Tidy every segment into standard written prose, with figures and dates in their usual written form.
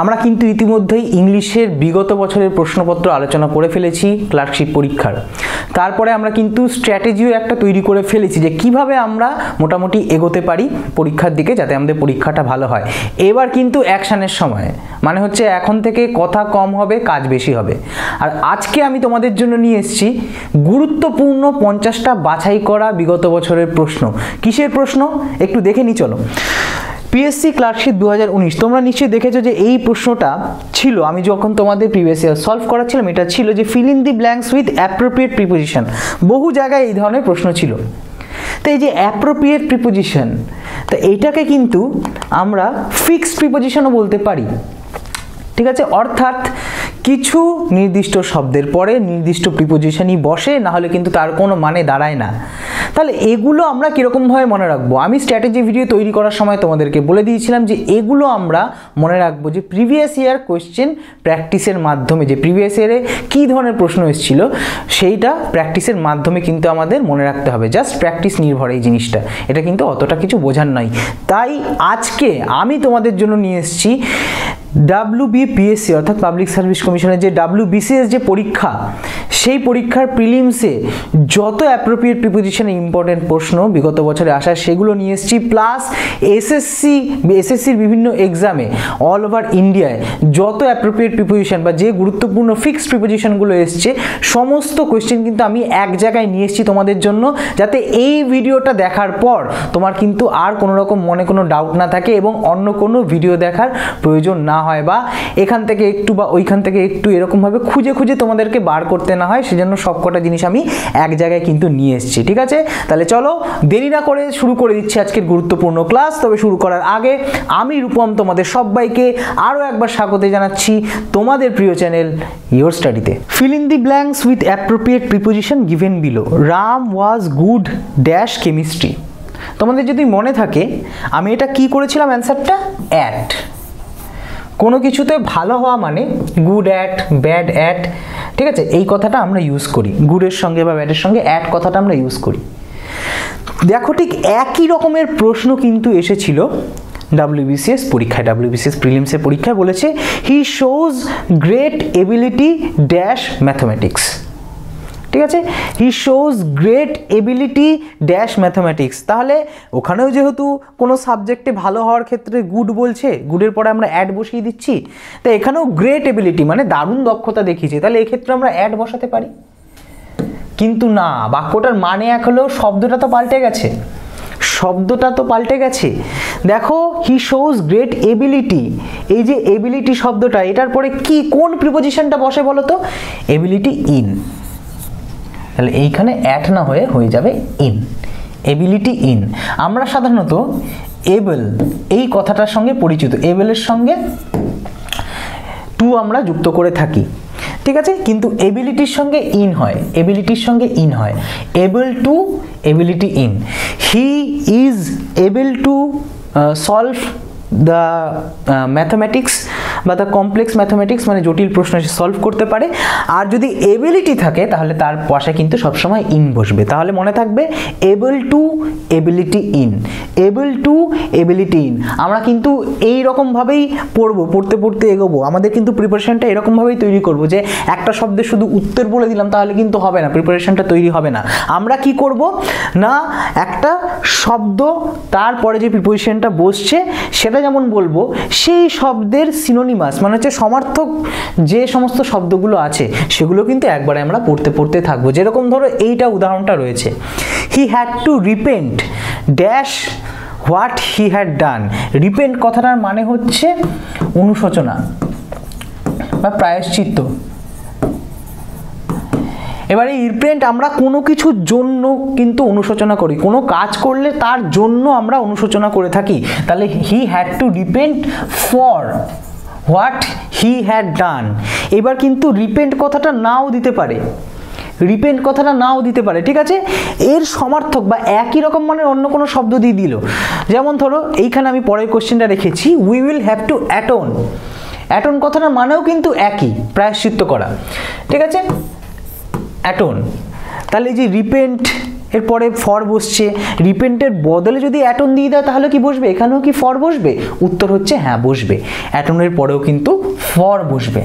আমরা কিন্তু ইতিমধ্যেই ইংলিশের বিগত বছরের প্রশ্নপত্র আলোচনা করে ফেলেছি ক্লার্কশিপ পরীক্ষার। তারপরে আমরা কিন্তু স্ট্র্যাটেজিও একটা তৈরি করে ফেলেছি যে কিভাবে আমরা মোটামুটি এগোতে পারি পরীক্ষার দিকে, যাতে আমাদের পরীক্ষাটা ভালো হয়। এবার কিন্তু অ্যাকশানের সময়, মানে হচ্ছে এখন থেকে কথা কম হবে, কাজ বেশি হবে। আর আজকে আমি তোমাদের জন্য নিয়ে এসেছি গুরুত্বপূর্ণ 50টা বাছাই করা বিগত বছরের প্রশ্ন। কিসের প্রশ্ন একটু দেখে নি চলো। পিএসসি ক্লার্কশিপ 2019, তোমরা নিশ্চয়ই দেখেছো যে এই প্রশ্নটা ছিল, আমি যখন তোমাদের প্রিভিয়াস ইয়ার সলভ করাচ্ছিলাম এটা ছিল যে feel in the blanks with appropriate preposition. বহু জায়গায় এই ধরনের প্রশ্ন ছিল। তো এই যে অ্যাপ্রোপ্রিয়েট প্রিপোজিশন, তো এইটাকে কিন্তু আমরা ফিক্সড প্রিপোজিশনও বলতে পারি, ঠিক আছে। অর্থাৎ কিছু নির্দিষ্ট শব্দের পরে নির্দিষ্ট প্রিপোজিশনই বসে, না হলে কিন্তু তার কোনো মানে দাঁড়ায় না। তাহলে এগুলো আমরা কীরকমভাবে মনে রাখবো? আমি স্ট্র্যাটেজি ভিডিও তৈরি করার সময় তোমাদেরকে বলে দিয়েছিলাম যে এগুলো আমরা মনে রাখবো যে প্রিভিয়াস ইয়ার কোয়েশ্চেন প্র্যাকটিসের মাধ্যমে, যে প্রিভিয়াস ইয়ারে কী ধরনের প্রশ্ন এসেছিলো সেইটা প্র্যাকটিসের মাধ্যমে কিন্তু আমাদের মনে রাখতে হবে। জাস্ট প্র্যাকটিস নির্ভর এই জিনিসটা, এটা কিন্তু অতটা কিছু বোঝার নয়। তাই আজকে আমি তোমাদের জন্য নিয়ে এসেছি WBPSC অর্থাৎ পাবলিক সার্ভিস কমিশনের যে WBCS যে পরীক্ষা, সেই পরীক্ষার প্রিলিমসে যত অ্যাপ্রোপ্রিয়েট প্রিপোজিশনের ইম্পর্টেন্ট প্রশ্ন বিগত বছরে আসা সেগুলো নিয়ে এসেছি, প্লাস এসএসসির বিভিন্ন এক্সামে অল ওভার ইন্ডিয়ায় যত অ্যাপ্রোপ্রিয়েট প্রিপোজিশন বা যে গুরুত্বপূর্ণ ফিক্সড প্রিপোজিশনগুলো এসছে সমস্ত কোয়েশ্চেন কিন্তু আমি এক জায়গায় নিয়ে এসেছি তোমাদের জন্য, যাতে এই ভিডিওটা দেখার পর তোমার কিন্তু আর কোনো রকম মনে কোনো ডাউট না থাকে এবং অন্য কোনো ভিডিও দেখার প্রয়োজন না হয়, বা এখান থেকে একটু বা ওইখান থেকে একটু এরকমভাবে খুঁজে খুঁজে তোমাদেরকে বার করতে না হয়। সেজন্য সবকটা জিনিস আমি এক জায়গায় কিন্তু নিয়ে এসেছি, ঠিক আছে। তাহলে চলো দেরি না করে শুরু করে দিচ্ছি আজকের গুরুত্বপূর্ণ ক্লাস। তবে শুরু করার আগে আমি রূপম তোমাদের সবাইকে আরও একবার স্বাগত জানাচ্ছি তোমাদের প্রিয় চ্যানেল ইয়োর স্টাডিতে। Fill in the blanks with appropriate preposition given below. Ram was good dash chemistry. তোমাদের যদি মনে থাকে আমি এটা কি করেছিলাম, অ্যান্সারটা অ্যাট। কোনো কিছুতে ভালো হওয়া মানে গুড অ্যাট, ব্যাড অ্যাট, ঠিক আছে। এই কথাটা আমরা ইউজ করি, গুডের সঙ্গে বা ব্যাডের সঙ্গে অ্যাট কথাটা আমরা ইউজ করি। দেখো ঠিক একই রকমের প্রশ্ন কিন্তু এসেছিল WBCS পরীক্ষায়, WBCS প্রিলিমসের পরীক্ষায় বলেছে হি shows great ability dash mathematics, ঠিক আছে। হি shows great ability dash mathematics. তাহলে ওখানেও যেহেতু কোনো সাবজেক্টে ভালো হওয়ার ক্ষেত্রে গুড বলছে, গুডের পরে আমরা অ্যাড বসিয়ে দিচ্ছি, তো এখানেও গ্রেট এবিলিটি মানে দারুণ দক্ষতা দেখিয়েছে, তাহলে এক্ষেত্রে আমরা অ্যাড বসাতে পারি। কিন্তু না, বাক্যটার মানে এক হলেও শব্দটা তো পাল্টে গেছে, শব্দটা তো পাল্টে গেছে। দেখো হি শোজ গ্রেট এবিলিটি, এই যে এবিলিটি শব্দটা, এটার পরে কি কোন প্রিপোজিশনটা বসে বলো তো? Ability in. তাহলে এইখানে অ্যাট না হয়ে যাবে ইন, এবিলিটি ইন। আমরা সাধারণত এবল এই কথাটার সঙ্গে পরিচিত, এবলের সঙ্গে টু আমরা যুক্ত করে থাকি, ঠিক আছে। কিন্তু এবিলিটির সঙ্গে ইন হয়, এবিলিটির সঙ্গে ইন হয়, able to ability in. He is able to solve the mathematics বা দ্য কমপ্লেক্স ম্যাথমেটিক্স, মানে জটিল প্রশ্ন সে সলভ করতে পারে। আর যদি এবিলিটি থাকে তাহলে তার পাশে কিন্তু সবসময় ইন বসবে। তাহলে মনে থাকবে able to ability in, able to ability in. আমরা কিন্তু এই রকমভাবেই পড়তে পড়তে এগোবো। আমাদের কিন্তু প্রিপারেশনটা এরকমভাবেই তৈরি করব যে একটা শব্দে শুধু উত্তর বলে দিলাম তাহলে কিন্তু হবে না, প্রিপারেশনটা তৈরি হবে না। আমরা কি করব না, একটা শব্দ তারপরে যে প্রিপোজিশনটা বসছে সেটা যেমন বলবো, সেই শব্দের সিনোনিমাস মানে হচ্ছে সমার্থক যে সমস্ত শব্দগুলো আছে সেগুলো কিন্তু একবারে আমরা পড়তে থাকবো। যেরকম ধরো এইটা উদাহরণটা রয়েছে, he had to repent dash what he had done. Repent কথাটার মানে হচ্ছে অনুশোচনা বা প্রায়শ্চিত্ত। এবার এই রিপেন্ট আমরা কোনো কিছুর জন্য কিন্তু অনুশোচনা করি, কোনো কাজ করলে তার জন্য আমরা অনুশোচনা করে থাকি। তাহলে he had to repent for what he had done. এবার কিন্তু রিপেন্ট কথাটা নাও দিতে পারে, রিপেন্ট কথাটা নাও দিতে পারে, ঠিক আছে। এর সমার্থক বা একই রকম মানে অন্য কোনো শব্দ দিয়ে দিল। যেমন ধরো এইখানে আমি পরের কোশ্চেনটা রেখেছি, we will have to atone. Atone কথাটার মানেও কিন্তু একই, প্রায়শ্চিত্ত করা, ঠিক আছে, অ্যাটন। তাহলে এই যে রিপেন্ট এরপরে ফর বসছে, রিপেন্টের বদলে যদি অ্যাটন দিয়ে দেয় তাহলে কি বসবে? এখানেও কি ফর বসবে? উত্তর হচ্ছে হ্যাঁ বসবে, অ্যাটনের পরেও কিন্তু ফর বসবে।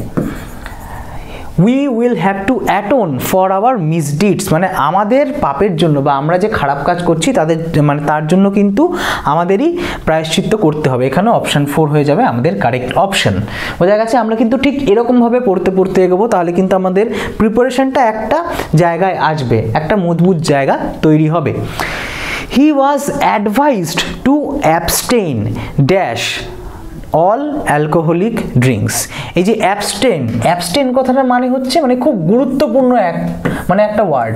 We will have to atone for our misdeeds, মানে আমাদের পাপের জন্য বা আমরা যে খারাপ কাজ করছি তাদের মানে তার জন্য কিন্তু আমাদেরই প্রায়শ্চিত্ত করতে হবে। এখানে অপশান 4 হয়ে যাবে আমাদের কারেক্ট অপশান। বোঝা গেছে? আমরা কিন্তু ঠিক এরকমভাবে পড়তে পড়তে এগোবো, তাহলে কিন্তু আমাদের প্রিপারেশনটা একটা জায়গায় আসবে, একটা মজবুত জায়গা তৈরি হবে। He was advised to abstain dash all alcoholic drinks. এই যে অ্যাবস্টেন কথাটার মানে হচ্ছে মানে খুব গুরুত্বপূর্ণ একটা ওয়ার্ড,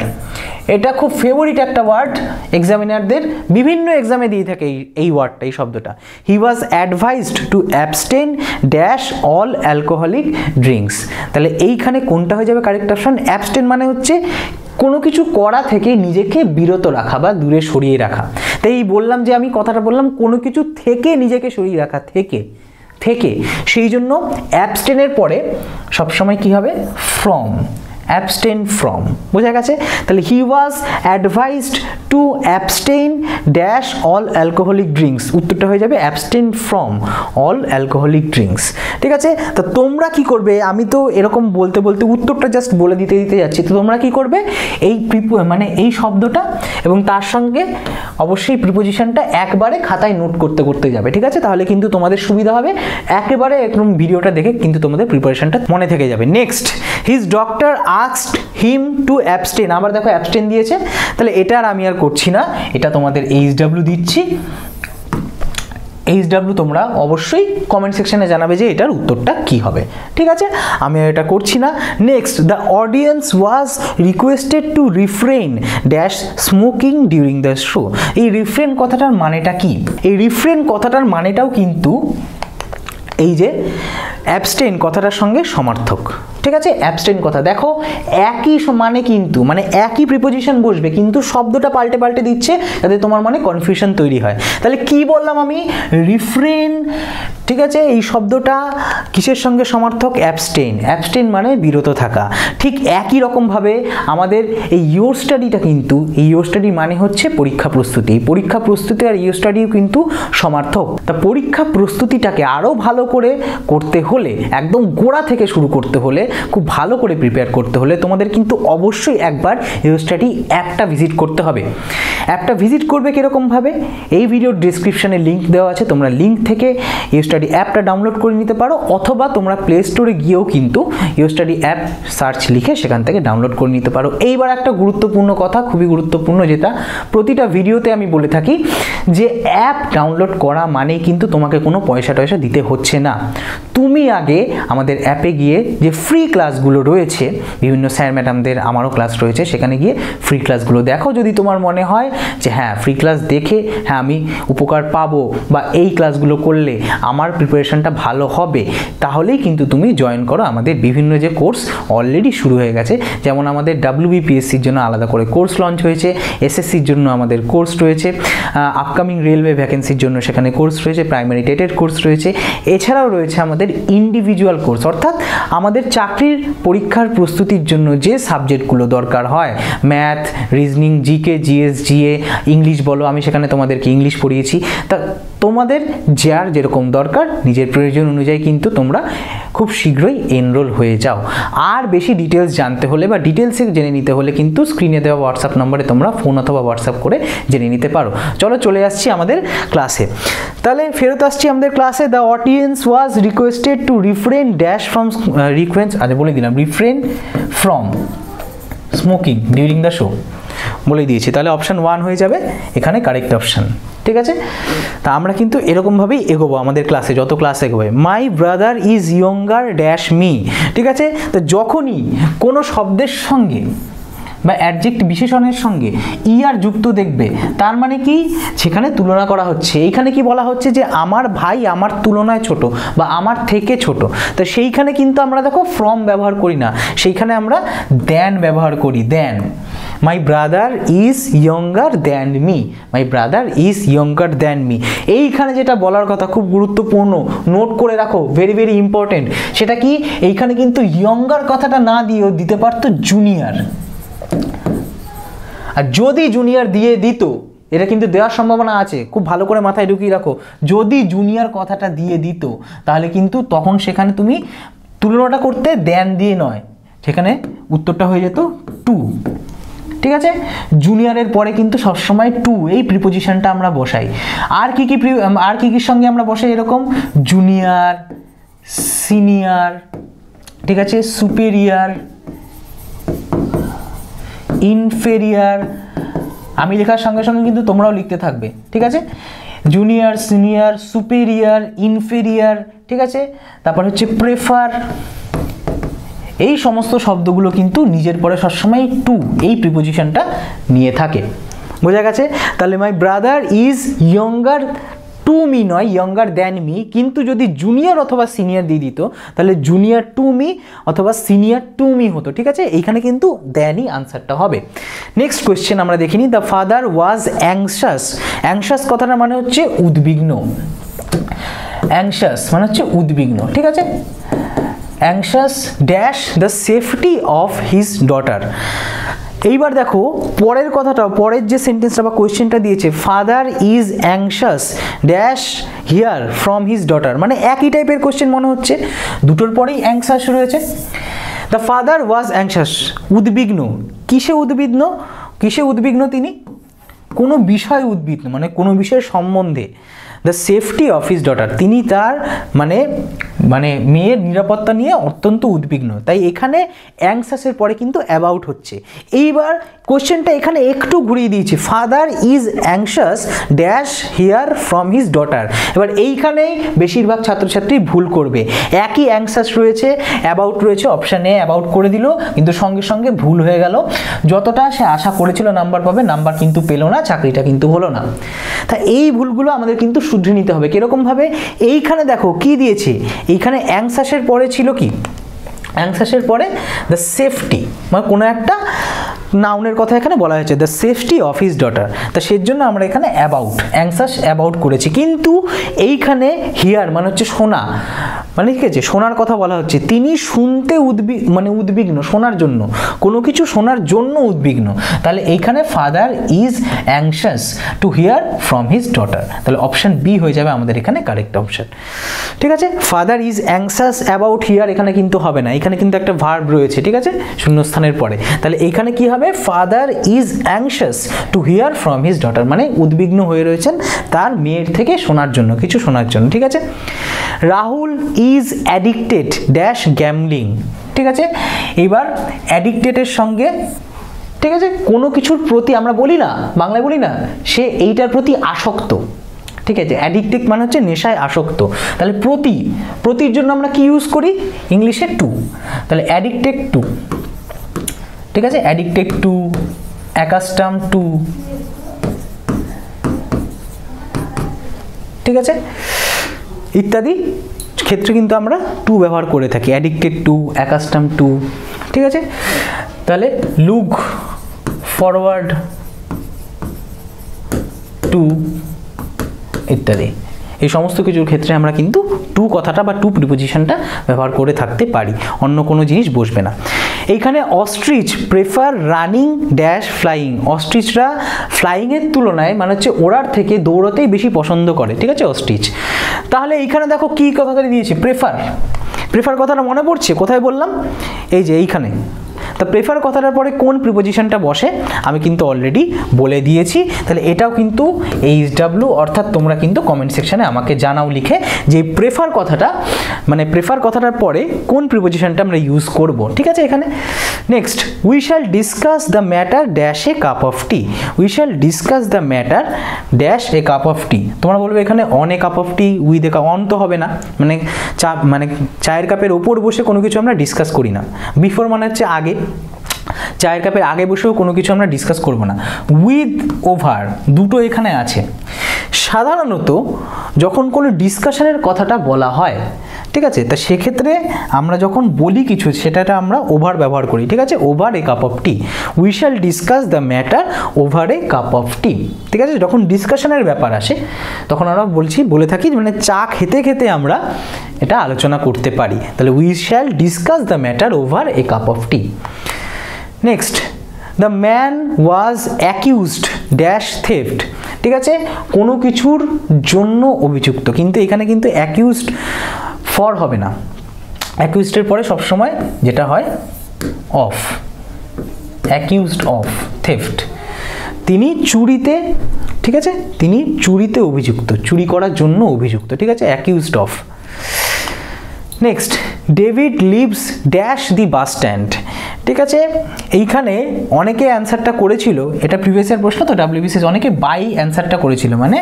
এটা খুব ফেভারিট একটা ওয়ার্ড, এক্সামিনারদের বিভিন্ন এক্সামে দিয়ে থাকে এই ওয়ার্ডটা, এই শব্দটা। He was advised to abstain dash all alcoholic drinks. তাহলে এইখানে কোনটা হয়ে যাবে কারেক্ট অপশন? অ্যাবস্টেন মানে হচ্ছে কোনো কিছু করা থেকে নিজেকে বিরত রাখা বা দূরে সরিয়ে রাখা। তাই বললাম যে আমি কথাটা বললাম কোনো কিছু থেকে নিজেকে সরিয়ে রাখা, থেকে সেই জন্য অ্যাবস্টেনের পরে সবসময় কি হবে? From, abstain from. বোঝা গেছে? তাহলে he was advised to abstain dash all alcoholic drinks, উত্তরটা হয়ে যাবে abstain from all alcoholic drinks. ঠিক আছে? তো তোমরা কি করবে? আমি তো এরকম বলতে বলতে উত্তরটা জাস্ট বলে দিতে যাচ্ছি, তো তোমরা কি করবে? এই মানে এই শব্দটা এবং তার সঙ্গে অবশ্যই প্রিপোজিশনটা একবারে খাতায় নোট করতে করতে যাবে। ঠিক আছে? তাহলে কিন্তু তোমাদের সুবিধা হবে, একেবারে একদম ভিডিওটা দেখে কিন্তু তোমাদের প্রিপারেশনটা মনে থেকে যাবে। Next, his doctor asked him to abstain, আবার দেখো অ্যাবস্টেন দিয়েছে, তাহলে এটা আর আমি আর করছি না, এটা তোমাদের HW দিচ্ছি। HW তোমরা অবশ্যই কমেন্ট সেকশনে জানাবে যে এটার উত্তরটা কি হবে। ঠিক আছে? আমি এটা করছি না। Next, the audience was requested to refrain dash smoking during the show. এই রিফ্রেন কথাটার মানেটা কি? এই রিফ্রেন কথাটার মানেটাও কিন্তু এই যে অ্যাবস্টেন কথাটার সঙ্গে সমার্থক। ঠিক আছে? অ্যাবস্টেন কথা দেখো একই মানে কিন্তু মানে একই প্রিপোজিশন বসবে কিন্তু শব্দটা পাল্টে পাল্টে দিচ্ছে যাতে তোমার মানে কনফিউশন তৈরি হয়। তাহলে কি বললাম আমি? রিফ্রেন। ঠিক আছে? এই শব্দটা কিসের সঙ্গে সমার্থক? অ্যাবস্টেন। অ্যাবস্টেন মানে বিরত থাকা। ঠিক একই রকমভাবে আমাদের এই ইয়োর স্টাডিটা কিন্তু, এই ইয়োর স্টাডি মানে হচ্ছে পরীক্ষা প্রস্তুতি। এই পরীক্ষা প্রস্তুতি আর ইয়োর স্টাডিও কিন্তু সমার্থক। তা পরীক্ষা প্রস্তুতিটাকে আরও ভালো করে করতে হলে, একদম গোড়া থেকে শুরু করতে হলে, খুব ভালো করে প্রিপেয়ার করতে হলে তোমাদের কিন্তু অবশ্যই একবার ইয়োর স্টাডি অ্যাপটা ভিজিট করতে হবে। অ্যাপটা ভিজিট করবে কীরকমভাবে? এই ভিডিওর ডিসক্রিপশানে লিঙ্ক দেওয়া আছে, তোমরা লিঙ্ক থেকে ইয়োর স্টাডি অ্যাপটা ডাউনলোড করে নিতে পারো, অথবা তোমরা প্লে স্টোরে গিয়েও কিন্তু ইয়োর স্টাডি অ্যাপ সার্চ লিখে সেখান থেকে ডাউনলোড করে নিতে পারো। এইবার একটা গুরুত্বপূর্ণ কথা, খুবই গুরুত্বপূর্ণ, যেটা প্রতিটা ভিডিওতে আমি বলে থাকি, যে অ্যাপ ডাউনলোড করা মানেই কিন্তু তোমাকে কোনো পয়সা টয়সা দিতে হচ্ছে না। তুমি আগে আমাদের অ্যাপে গিয়ে যে ফ্রি ক্লাসগুলো রয়েছে, বিভিন্ন স্যার ম্যাডামদের, আমারও ক্লাস রয়েছে, সেখানে গিয়ে ফ্রি ক্লাসগুলো দেখো। যদি তোমার মনে হয় যে হ্যাঁ ফ্রি ক্লাস দেখে হ্যাঁ আমি উপকার পাবো বা এই ক্লাসগুলো করলে আমার প্রিপারেশনটা ভালো হবে, তাহলেই কিন্তু তুমি জয়েন করো আমাদের বিভিন্ন যে কোর্স অলরেডি শুরু হয়ে গেছে। যেমন আমাদের WBPSCর জন্য আলাদা করে কোর্স লঞ্চ হয়েছে, SSCর জন্য আমাদের কোর্স রয়েছে, আপকামিং রেলওয়ে ভ্যাকেন্সির জন্য সেখানে কোর্স রয়েছে, প্রাইমারি টেটের কোর্স রয়েছে, এছাড়াও রয়েছে আমাদের ইন্ডিভিজুয়াল কোর্স, অর্থাৎ আমাদের চাকরির পরীক্ষার প্রস্তুতির জন্য যে সাবজেক্টগুলো দরকার হয়, math, reasoning, GK, GS, GA, English বলো, আমি সেখানে তোমাদেরকে ইংলিশ পড়িয়েছি। তা তোমাদের যার যেরকম দরকার নিজের প্রয়োজন অনুযায়ী কিন্তু তোমরা খুব শীঘ্রই এনরোল হয়ে যাও। আর বেশি ডিটেলস জানতে হলে বা ডিটেলসে জেনে নিতে হলে কিন্তু স্ক্রিনে দেওয়া হোয়াটসঅ্যাপ নম্বরে তোমরা ফোন অথবা হোয়াটসঅ্যাপ করে জেনে নিতে পারো। চলো চলে আসছি আমাদের ক্লাসে। তাহলে ফেরত আসছি আমাদের ক্লাসে। The audience was requested to refrain dash from বলে দিলাম refrain from smoking during the show বলে দিয়েছি। তাহলে অপশান 1 হয়ে যাবে এখানে কারেক্ট অপশান। ঠিক আছে? তা আমরা কিন্তু এরকমভাবেই এগোবো আমাদের ক্লাসে, যত ক্লাস এগোবে। My brother is younger dash me. ঠিক আছে? তো যখনই কোনো শব্দের সঙ্গে বা অ্যাডজেক্ট বিশেষণের সঙ্গে ইয়ার যুক্ত দেখবে, তার মানে কি? সেখানে তুলনা করা হচ্ছে। এইখানে কি বলা হচ্ছে? যে আমার ভাই আমার তুলনায় ছোট বা আমার থেকে ছোট। তো সেইখানে কিন্তু আমরা দেখো ফ্রম ব্যবহার করি না, সেইখানে আমরা দ্যান ব্যবহার করি। Than, my brother is younger than me, my brother is younger than me. এইখানে যেটা বলার কথা, খুব গুরুত্বপূর্ণ, নোট করে রাখো, ভেরি ভেরি ইম্পর্টেন্ট। সেটা কি? এইখানে কিন্তু ইয়ঙ্গার কথাটা না দিয়েও দিতে পারতো জুনিয়র। আর যদি জুনিয়র দিয়ে দিত, এটা কিন্তু দেওয়ার সম্ভাবনা আছে, খুব ভালো করে মাথায় ঢুকিয়ে রাখো, যদি জুনিয়র কথাটা দিয়ে দিত তাহলে কিন্তু তখন সেখানে তুমি তুলনাটা করতে দেন দিয়ে নয়, সেখানে উত্তরটা হয়ে যেত টু। ঠিক আছে, জুনিয়রের পরে কিন্তু সবসময় টু এই প্রিপোজিশনটা আমরা বসাই। আর কি কি সঙ্গে আমরা বসাই এরকম, জুনিয়র, সিনিয়র, ঠিক আছে, সুপেরিয়র, ইনফেরিয়র। আমি লেখার সঙ্গে সঙ্গে কিন্তু তোমরাও লিখতে থাকবে। ঠিক আছে, জুনিয়র, সিনিয়র, সুপেরিয়র, ইনফেরিয়র, ঠিক আছে, তারপর হচ্ছে প্রেফার। এই সমস্ত শব্দগুলো কিন্তু নিজের পরে সবসময় টু এই প্রিপোজিশনটা নিয়ে থাকে। বোঝা গেছে? তাহলে my brother is younger to me নয়, ইয়ঙ্গার দ্যান মি, কিন্তু যদি জুনিয়র অথবা সিনিয়র দিয়ে দিত তাহলে জুনিয়র টু মি অথবা সিনিয়র টু মি হতো। ঠিক আছে, এইখানে কিন্তু দ্যানই আনসারটা হবে। নেক্সট কোয়েশ্চেন আমরা দেখিনি, the father was anxious. Anxious কথাটা মানে হচ্ছে উদ্বিগ্ন, অ্যাংশাস মানে হচ্ছে উদ্বিগ্ন। ঠিক আছে, anxious dash the safety of his daughter. এইবার দেখো পরের কথাটা, পরের যে সেন্টেন্সটা বা কোয়েশ্চেনটা দিয়েছে, father is anxious dash here from his daughter, মানে একই টাইপের কোয়েশ্চেন মনে হচ্ছে, দুটোর পরেই অ্যাংশাস রয়েছে। দ্য ফাদার ওয়াজ অ্যাংশাস, উদ্বিগ্ন। কিসে উদ্বিগ্ন? কিসে উদ্বিগ্ন তিনি? কোনো বিষয় উদ্বিগ্ন, মানে কোনো বিষয়ের সম্বন্ধে। The safety of his daughter, তিনি তার মানে মেয়ের নিরাপত্তা নিয়ে অত্যন্ত উদ্বিগ্ন। তাই এখানে অ্যাংশাসের পরে কিন্তু অ্যাবাউট হচ্ছে। এইবার কোশ্চেনটা এখানে একটু ঘুরিয়ে দিয়েছি, father is anxious dash here from his daughter. এবার এইখানেই বেশিরভাগ ছাত্রছাত্রী ভুল করবে, একই অ্যাংশাস রয়েছে, অ্যাবাউট রয়েছে, অপশান এ অ্যাবাউট করে দিল, কিন্তু সঙ্গে সঙ্গে ভুল হয়ে গেল। যতটা সে আশা করেছিল নাম্বার পাবে, নাম্বার কিন্তু পেল না, চাকরিটা কিন্তু হলো না। তা এই ভুলগুলো আমাদের কিন্তু শুধরে নিতে হবে। কিরকমভাবে? এইখানে দেখো কি দিয়েছে, এইখানে অ্যাংশাসের পরে ছিল কি, অ্যাংশাসের পরে দ্য সেফটি, মানে কোনো একটা নাউনের কথা এখানে বলা হয়েছে, the safety of his daughter. তা সেই জন্য আমরা এখানে অ্যাবাউট, অ্যাংশাস অ্যাবাউট করেছি। কিন্তু এইখানে হিয়ার মানে হচ্ছে শোনা, মানে ঠিক আছে, শোনার কথা বলা হচ্ছে, তিনি শুনতে উদ্বিগ্ন, শোনার জন্য, কোনো কিছু শোনার জন্য উদ্বিগ্ন। তাহলে এইখানে father is anxious to hear from his daughter, তাহলে অপশান বি হয়ে যাবে আমাদের এখানে কারেক্ট অপশান। ঠিক আছে, father is anxious about hear এখানে কিন্তু হবে না, এখানে কিন্তু একটা ভার্ব রয়েছে। ঠিক আছে, শূন্যস্থানের পরে, তাহলে এইখানে কি হবে, father is anxious to hear from his daughter, মানে উদ্বিগ্ন হয়ে রয়েছেন তার মেয়ের থেকে শোনার জন্য, কিছু শোনার জন্য। ঠিক আছে, Rahul is addicted dash gambling. ঠিক আছে, এবার অ্যাডিক্টেডের সঙ্গে, ঠিক আছে, কোনো কিছুর প্রতি আমরা বলি না, বাংলায় বলি না, সে এইটার প্রতি আসক্ত। ঠিক আছে, অ্যাডিক্টেড মানে হচ্ছে নেশায় আসক্ত। তাহলে প্রতির জন্য আমরা কি ইউজ করি, ইংলিশে টু, তাহলে অ্যাডিক্টেড টু। ঠিক আছে, অ্যাডিক্টেড টু, অ্যাকাস্টাম টু। ঠিক আছে, ইত্যাদি ক্ষেত্রে কিন্তু আমরা টু ব্যবহার করে থাকি, অ্যাডিক্টেড টু, অ্যাকাস্টাম টু। ঠিক আছে, তাহলে লুক ফরওয়ার্ড টু ইত্যাদি, এই সমস্ত কিছুর ক্ষেত্রে আমরা কিন্তু টু কথাটা বা টু প্রিপোজিশনটা ব্যবহার করে থাকতে পারি, অন্য কোনো জিনিস বসবে না। এইখানে ostrich prefer running dash flying, অস্ট্রিচরা ফ্লাইংয়ের তুলনায় মানে হচ্ছে ওড়ার থেকে দৌড়াতেই বেশি পছন্দ করে। ঠিক আছে, অস্ট্রিচ। তাহলে এইখানে দেখো কি কথাটা দিয়েছে, প্রেফার কথাটা মনে পড়ছে, কোথায় বললাম, এই যে এইখানে। তা প্রেফার কথাটার পরে কোন প্রিপোজিশনটা বসে আমি কিন্তু অলরেডি বলে দিয়েছি। তাহলে এটাও কিন্তু এইচডব্লিউ, অর্থাৎ তোমরা কিন্তু কমেন্ট সেকশানে আমাকে জানাও লিখে যে প্রেফার কথাটা, মানে প্রেফার কথাটার পরে কোন প্রিপোজিশনটা আমরা ইউজ করব। ঠিক আছে, এখানে next, we shall discuss the matter dash a cup of tea. We shall discuss the matter dash a cup of tea. তোমরা বলবে এখানে on a cup of tea, with a cup, on তো হবে না, মানে চায়ের কাপের ওপর বসে কোনো কিছু আমরা ডিসকাস করি না। বিফোর মানে হচ্ছে আগে, চায়ের কাপের আগে বসেও কোনো কিছু আমরা ডিসকাস করব না। উইথ, ওভার দুটো এখানে আছে। সাধারণত যখন কোনো ডিসকাশনের কথাটা বলা হয়, ঠিক আছে, তা সেক্ষেত্রে আমরা যখন বলি কিছু সেটাটা আমরা ওভার ব্যবহার করি। ঠিক আছে, over a cup of tea, we shall discuss the matter over a cup of tea. ঠিক আছে, যখন ডিসকাশনের ব্যাপার আসে তখন আমরা বলে থাকি মানে চা খেতে খেতে আমরা এটা আলোচনা করতে পারি। তাহলে we shall discuss the matter over a cup of T. Next, the man was accused dash theft, ঠিক আছে, কোনো কিছুর জন্য অভিযুক্ত, কিন্তু এখানে কিন্তু অ্যাকিউজড ফর হবে না, অ্যাকিউজডের পরে সবসময় যেটা হয় অফ, অ্যাকিউজড অফ থেফট, তিনি চুরিতে, ঠিক আছে, তিনি চুরিতে অভিযুক্ত, চুরি করার জন্য অভিযুক্ত, ঠিক আছে, accused of. Next, David lives dash the bus stand, ঠিক আছে, এইখানে অনেকে অ্যান্সারটা করেছিল, এটা প্রিভিয়াস ইয়ার প্রশ্ন তো ডাব্লিউবিসিএস, অনেকে বাই অ্যান্সারটা করেছিল, মানে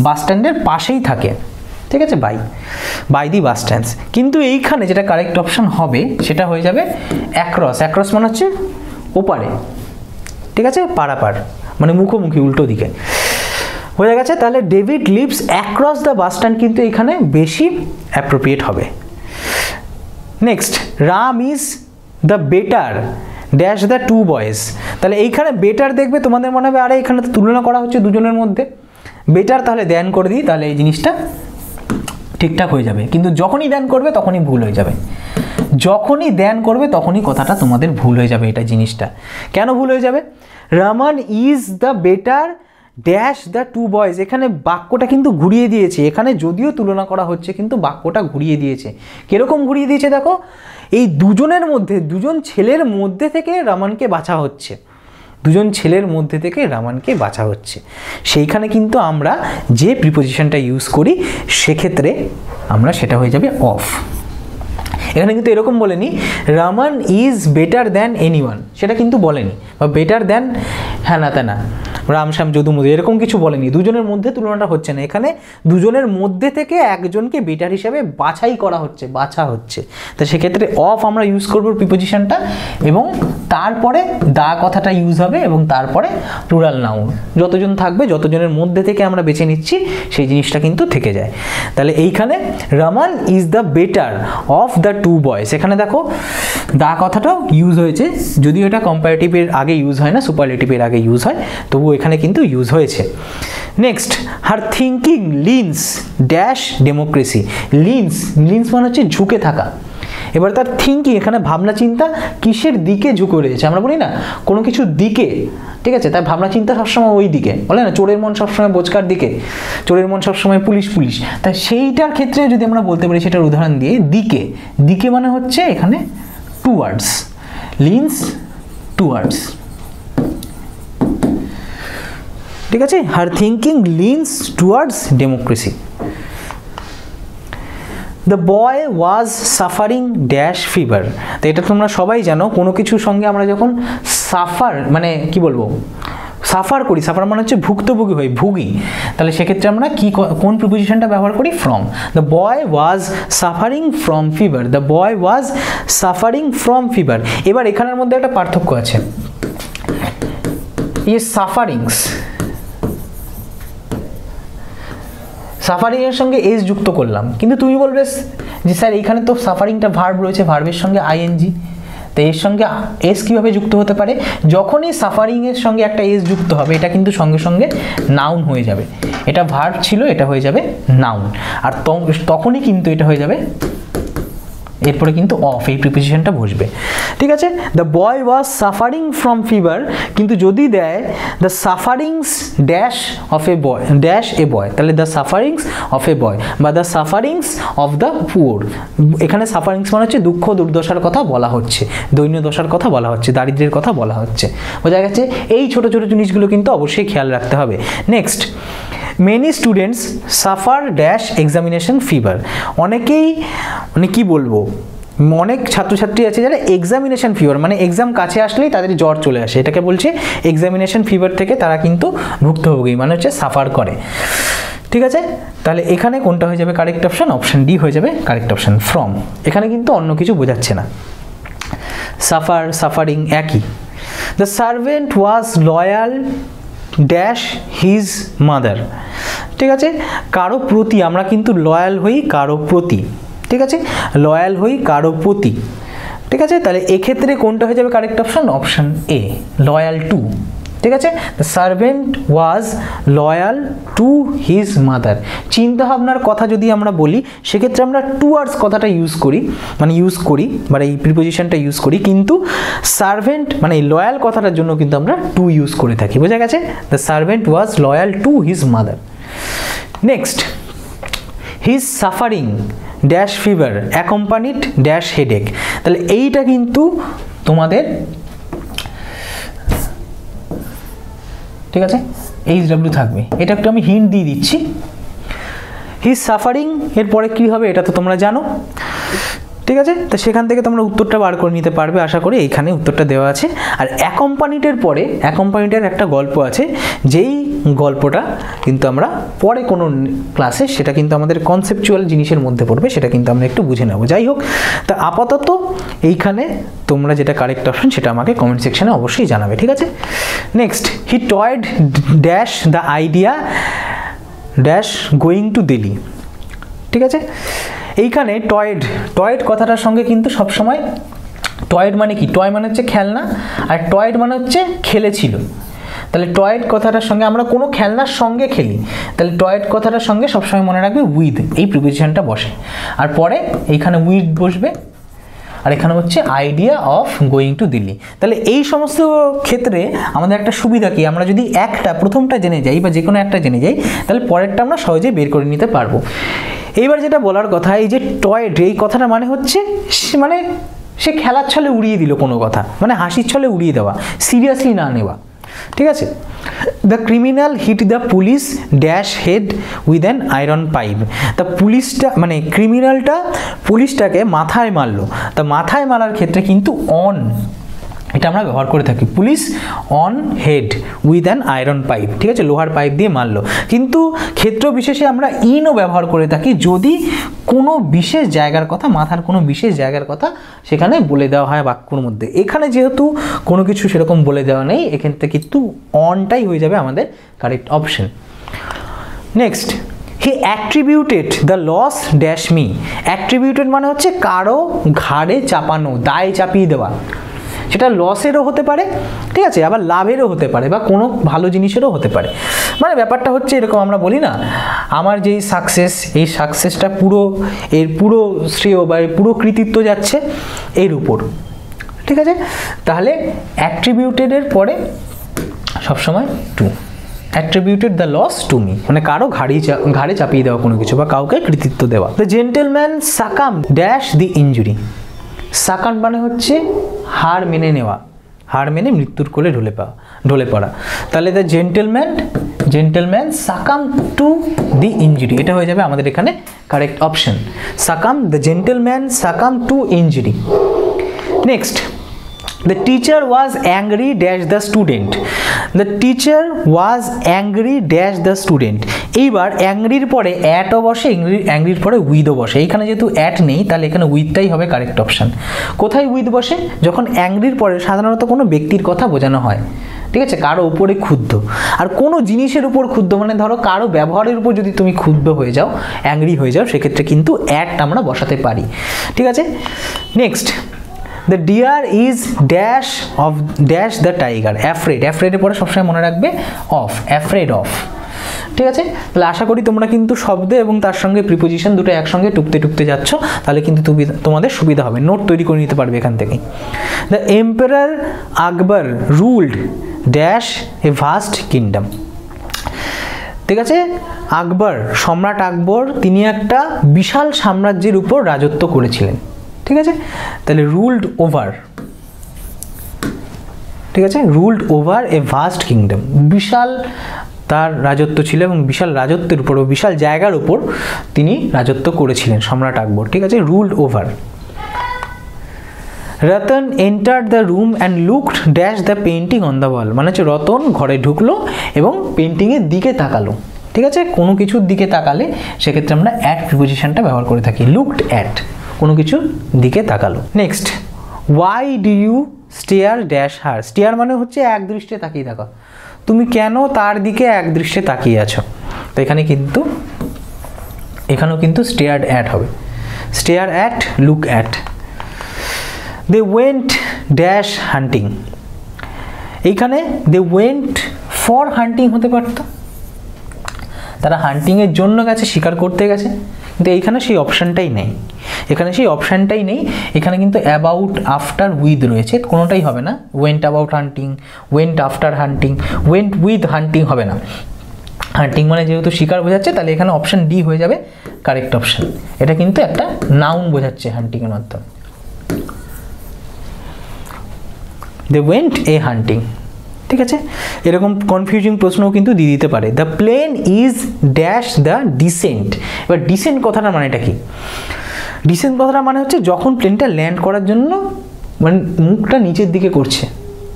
বাস স্ট্যান্ডের পাশেই থাকে, ঠিক আছে, বাই দি বাস স্ট্যান্ডস, কিন্তু এইখানে যেটা কারেক্ট অপশন হবে সেটা হয়ে যাবে অ্যাক্রস, অ্যাক্রস মানে হচ্ছে ওপারে, ঠিক আছে, পারাপার মানে মুখোমুখি, উল্টো দিকে হয়ে গেছে। তাহলে David lives across the bus stand কিন্তু এখানে বেশি অ্যাপ্রোপ্রিয়েট হবে। Next, Ram is the better dash the two boys, তাহলে এইখানে বেটার দেখবে তোমাদের মনে হবে আরে এখানে তো তুলনা করা হচ্ছে দুজনের মধ্যে, বেটার তাহলে দেন করে দিই, তাহলে এই জিনিসটা ঠিকঠাক হয়ে যাবে, কিন্তু যখনই দেন করবে তখনই ভুল হয়ে যাবে, যখনই দেন করবে তখনই কথাটা তোমাদের ভুল হয়ে যাবে। এটা জিনিসটা কেন ভুল হয়ে যাবে? Raman is the better dash the two boys, এখানে বাক্যটা কিন্তু ঘুরিয়ে দিয়েছে, এখানে যদিও তুলনা করা হচ্ছে কিন্তু বাক্যটা ঘুরিয়ে দিয়েছে। কিরকম ঘুরিয়ে দিয়েছে দেখো, এই দুজনের মধ্যে, দুজন ছেলের মধ্যে থেকে রামানকে বাছা হচ্ছে, দুজন ছেলের মধ্যে থেকে রামানকে বাছা হচ্ছে, সেইখানে কিন্তু আমরা যে প্রিপোজিশনটা ইউজ করি সেক্ষেত্রে আমরা সেটা হয়ে যাবে অফ। এখানে কিন্তু এরকম বলেনি Raman is better than anyone, সেটা কিন্তু বলেনি, বা বেটার দ্যান হ্যাঁ না তা না, রাম শ্যাম যদু মধু এরকম কিছু বলেনি, দুজনের মধ্যে তুলনাটা হচ্ছে না, এখানে দুজনের মধ্যে থেকে একজনকে বেটার হিসেবে বাছাই করা হচ্ছে, বাছা হচ্ছে, তো সেক্ষেত্রে অফ আমরা ইউজ করবো প্রিপোজিশনটা, এবং তারপরে দা কথাটা ইউজ হবে, এবং তারপরে প্লুরাল নাউন যতজন থাকবে, যতজনের মধ্যে থেকে আমরা বেছে নিচ্ছি সেই জিনিসটা কিন্তু থেকে যায়। তাহলে এইখানে Raman is the better of the two boys, এখানে দেখো দা কথাটাও ইউজ হয়েছে, যদিও এটা কম্পারেটিভের আগে ইউজ হয় না, সুপারলেটিভের আগে ইউজ হয়, তবুও এখানে কিন্তু ইউজ হয়েছে। নেক্সট, হার থিঙ্কিং লিনস ড্যাশ ডেমোক্রেসি, লিনস মানে হচ্ছে ঝুঁকে থাকা, এবার তার থিঙ্কিং এখানে ভাবনা চিন্তা কিসের দিকে ঝুঁকে রয়েছে, আমরা বলি না কোনো কিছুর দিকে, ঠিক আছে, তাই ভাবনা চিন্তা সবসময় ওই দিকে, বলে না চোরের মন সবসময় বোচকার দিকে, চোরের মন সবসময় পুলিশ, তাই সেইটার ক্ষেত্রে যদি আমরা বলতে পারি সেটার উদাহরণ দিয়ে দিকে, দিকে মানে হচ্ছে এখানে টুয়ার্ডস, লিনস টুয়ার্ডস, ঠিক আছে, her thinking leans towards democracy. The boy was suffering dash fever, তো এটা তোমরা সবাই জানো, কোনো কিছুর সঙ্গে আমরা যখন সাফার মানে কি বলবো সাফার করি, সাফার মানে হচ্ছে ভুক্তভোগী হই, ভুগি, তাহলে সেক্ষেত্রে আমরা কি কোন প্রিপোজিশনটা ব্যবহার করি? From. The boy was suffering from fever, the boy was suffering from fever. এবার এখানের মধ্যে একটা পার্থক্য আছে, এই সাফারিংস, সাফারিংয়ের সঙ্গে এস যুক্ত করলাম, কিন্তু তুমি বলবে যে স্যার এইখানে তো সাফারিংটা ভার্ব রয়েছে, ভার্বের সঙ্গে আইএনজি, তো এর সঙ্গে এস কীভাবে যুক্ত হতে পারে? যখনই সাফারিংয়ের সঙ্গে একটা এস যুক্ত হবে এটা কিন্তু সঙ্গে সঙ্গে নাউন হয়ে যাবে, এটা ভার্ব ছিল, এটা হয়ে যাবে নাউন, আর তখনই কিন্তু এটা হয়ে যাবে, এরপরে কিন্তু অফ, এই প্রিপোজিশনটা বসবে, ঠিক আছে। The boy was suffering from fever, কিন্তু যদি দেয় the sufferings dash of a boy dash a boy, তাহলে the sufferings of a boy বা the sufferings of the poor, এখানে সাফারিংস মানে হচ্ছে দুঃখ দুর্দশার কথা বলা হচ্ছে, দৈন্য দশার কথা বলা হচ্ছে, দারিদ্র্যের কথা বলা হচ্ছে, বোঝা গেছে? এই ছোট ছোট জিনিসগুলো কিন্তু অবশ্যই খেয়াল রাখতে হবে। Next, many students suffer dash examination fever, অনেকেই মানে কি বলবো, অনেক ছাত্রছাত্রী আছে যারা এক্সামিনেশন ফিভার মানে এক্সাম কাছে আসলেই তাদের জ্বর চলে আসে, এটাকে বলছে এক্সামিনেশন ফিভার থেকে তারা কিন্তু ভুক্তভোগী, মানে হচ্ছে সাফার করে, ঠিক আছে। তাহলে এখানে কোনটা হয়ে যাবে কারেক্ট অপশন? অপশন ডি হয়ে যাবে কারেক্ট অপশন, ফ্রম। এখানে কিন্তু অন্য কিছু বোঝাচ্ছে না, সাফার সাফারিং একই। The servant was loyal dash his mother, ঠিক আছে, কারো প্রতি, আমরা কিন্তু লয়াল হই কারো প্রতি, ঠিক আছে, লয়াল হই কারো প্রতি, ঠিক আছে। তাহলে এক্ষেত্রে কোনটা হয়ে যাবে correct option? Option A, loyal to, ঠিক আছে, the servant was loyal to his mother. চিন্তাভাবনার কথা যদি আমরা বলি সেক্ষেত্রে আমরা টুয়ার্ডস কথাটা ইউজ করি বা এই প্রিপোজিশনটা ইউজ করি, কিন্তু সার্ভেন্ট মানে লয়াল কথাটার জন্য কিন্তু আমরা টু ইউজ করে থাকি। বোঝা গেছে? The servant was loyal to his mother. Next, his suffering dash fever accompanied dash headache. তাহলে এইটা কিন্তু তোমাদের ঠিক আছে HW থাকবে, এটা একটু আমি হিন্ট দিয়ে দিচ্ছি। হিজ সাফারিং এর পরে কী হবে এটা তো তোমরা জানো, ঠিক আছে? তো সেখান থেকে তোমরা উত্তরটা বার করে নিতে পারবে আশা করি, এইখানে উত্তরটা দেওয়া আছে। আর অ্যাকম্পানিটের পরে অ্যাকম্পানিটের একটা গল্প আছে, যেই গল্পটা কিন্তু আমরা পরে কোনো ক্লাসে সেটা কিন্তু আমাদের কনসেপচুয়াল জিনিসের মধ্যে পড়বে, সেটা কিন্তু আমরা একটু বুঝে নেব। যাই হোক, তা আপাতত এইখানে তোমরা যেটা কারেক্ট অপশন সেটা আমাকে কমেন্ট সেকশনে অবশ্যই জানাবে, ঠিক আছে? Next, he toyed dash the idea dash going to Delhi. ঠিক আছে, এইখানে টয়েড কথাটার সঙ্গে কিন্তু সবসময় টয়েড মানে কি, টয় মানে হচ্ছে খেলনা, আর টয়েড মানে হচ্ছে খেলেছিল। তাহলে টয়েড কথাটার সঙ্গে আমরা কোনো খেলনার সঙ্গে খেলি, তাহলে টয়েড কথাটার সঙ্গে সবসময় মনে রাখবে উইথ, এই প্রিপোজিশনটা বসে। আর পরে এইখানে উইথ বসবে, আর এখানে হচ্ছে idea of going to Delhi. তাহলে এই সমস্ত ক্ষেত্রে আমাদের একটা সুবিধা কি, আমরা যদি প্রথমটা জেনে যাই বা যে কোনো একটা জেনে যাই, তাহলে পরেরটা আমরা সহজেই বের করে নিতে পারবো। এইবার যেটা বলার কথা, এই যে টয়েড এই কথাটা মানে হচ্ছে মানে সে খেলার ছলে উড়িয়ে দিল কোনো কথা, মানে হাসির ছলে উড়িয়ে দেওয়া, সিরিয়াসলি না নেওয়া। ঠিক আছে, the criminal hit the police dash head with an iron pipe. তা পুলিশটা মানে ক্রিমিনালটা পুলিশটাকে মাথায় মারলো, তা মাথায় মারার ক্ষেত্রে কিন্তু অন এটা আমরা ব্যবহার করে থাকি, police on head with an iron pipe. ঠিক আছে, লোহার পাইপ দিয়ে মারলো। কিন্তু ক্ষেত্র বিশেষে আমরা ইনও ব্যবহার করে থাকি যদি কোনো বিশেষ জায়গার কথা, মাথার কোনো বিশেষ জায়গার কথা সেখানে বলে দেওয়া হয় বাক্যর মধ্যে। এখানে যেহেতু কোনো কিছু সেরকম বলে দেওয়া নেই, এখান থেকে কিন্তু অনটাই হয়ে যাবে আমাদের correct option. Next, he attributed the loss dash me. Attributed মানে হচ্ছে কারো ঘাড়ে চাপানো, দায় চাপিয়ে দেওয়া। সেটা লসেরও হতে পারে, ঠিক আছে, আবার লাভেরও হতে পারে, বা কোনো ভালো জিনিসেরও হতে পারে। মানে ব্যাপারটা হচ্ছে এরকম, আমরা বলি না আমার যেই সাকসেস, এই সাকসেসটা পুরো শ্রেয় বা পুরো কৃতিত্ব যাচ্ছে এর উপর। ঠিক আছে, তাহলে অ্যাট্রিবিউটেডের পরে সবসময় to, attributed the loss to me, মানে কারো ঘাড়ে চাপিয়ে দেওয়া কোনো কিছু বা কাউকে কৃতিত্ব দেওয়া। The gentleman succumb dash the injury. Succumb মানে হচ্ছে হার মেনে নেওয়া, হার মেনে মৃত্যুর কোলে ঢলে পড়া। তাহলে the gentleman succumb to the injury, এটা হয়ে যাবে আমাদের এখানে correct option. Succumb, the gentleman succumb two injury. Next, the teacher was angry dash the student. The teacher was angry dash the student. এইবার অ্যাংরির পরে অ্যাটও বসে, অ্যাংরির পরে উইথও বসে। এইখানে যেহেতু অ্যাট নেই তাহলে এখানে উইথটাই হবে কারেক্ট অপশান। কোথায় উইথ বসে? যখন অ্যাংরির পরে সাধারণত কোনো ব্যক্তির কথা বোঝানো হয়, ঠিক আছে, কারো উপরে ক্ষুব্ধ, আর কোনো জিনিসের উপর ক্ষুব্ধ, মানে ধরো কারো ব্যবহারের উপর যদি তুমি ক্ষুব্ধ হয়ে যাও, অ্যাংরি হয়ে যাও, সেক্ষেত্রে কিন্তু অ্যাট আমরা বসাতে পারি। ঠিক আছে, next, the deer is dash of dash the tiger. afraid এর পরে সবসময় মনে রাখবে of, afraid of। ঠিক আছে, তাহলে আশা করি তোমরা কিন্তু শব্দ এবং তার সঙ্গে প্রিপোজিশন দুটো একসঙ্গে টুকতে যাচ্ছ, তাহলে কিন্তু তোমাদের সুবিধা হবে, নোট তৈরি করে নিতে পারবে এখান থেকে। The emperor Akbar ruled dash a vast kingdom. ঠিক আছে, আকবর, সম্রাট আকবর, তিনি একটা বিশাল সাম্রাজ্যের উপর রাজত্ব করেছিলেন। ঠিক আছে, তাহলে রুলড ওভার, ঠিক আছে, ruled over a vast kingdom, বিশাল তার রাজত্ব ছিল এবং বিশাল রাজত্বের উপর, বিশাল জায়গার উপর তিনি রাজত্ব করেছিলেন সম্রাট আকবর। ঠিক আছে, ruled over. Ratan entered the room and looked dash the painting on the wall, মানে হচ্ছে রতন ঘরে ঢুকলো এবং পেন্টিংয়ের দিকে তাকালো। ঠিক আছে, কোনো কিছুর দিকে তাকালে সেক্ষেত্রে আমরা অ্যাট প্রিপোজিশনটা ব্যবহার করে থাকি, লুকড অ্যাট, কোনো কিছুর দিকে তাকালো। Next, why do you stare dash her. Stare মানে হচ্ছে এক দৃষ্টে তাকিয়ে থাকা, তুমি কেন তার দিকে এক দৃষ্টে তাকিয়ে আছো। তো এখানেও কিন্তু স্টেয়ার অ্যাট হবে, stare at, look at. They went dash hunting. এইখানে দে ওয়েন্ট ফর হান্টিং হতে পারতো, তারা হান্টিংয়ের জন্য গেছে, শিকার করতে গেছে, কিন্তু এইখানে সেই অপশানটাই নেই, এখানে সেই অপশানটাই নেই। এখানে কিন্তু অ্যাবাউট, আফটার, উইথ রয়েছে, কোনোটাই হবে না। Went about hunting, went after hunting, went with hunting হবে না। হান্টিং মানে যেহেতু শিকার বোঝাচ্ছে, তাহলে এখানে অপশান ডি হয়ে যাবে কারেক্ট অপশান। এটা কিন্তু একটা নাউন বোঝাচ্ছে হান্টিংয়ের মাধ্যমে। দে ওয়েন্ট এ হান্টিং, ঠিক আছে। এরকম কনফিউজিং প্রশ্নও কিন্তু দিয়ে দিতে পারে। The plane is dash the descent. এবার ডিসেন্ট কথাটার মানেটা কি? ডিসেন্ট কথাটা মানে হচ্ছে যখন প্লেনটা ল্যান্ড করার জন্য মানে মুখটা নিচের দিকে করছে,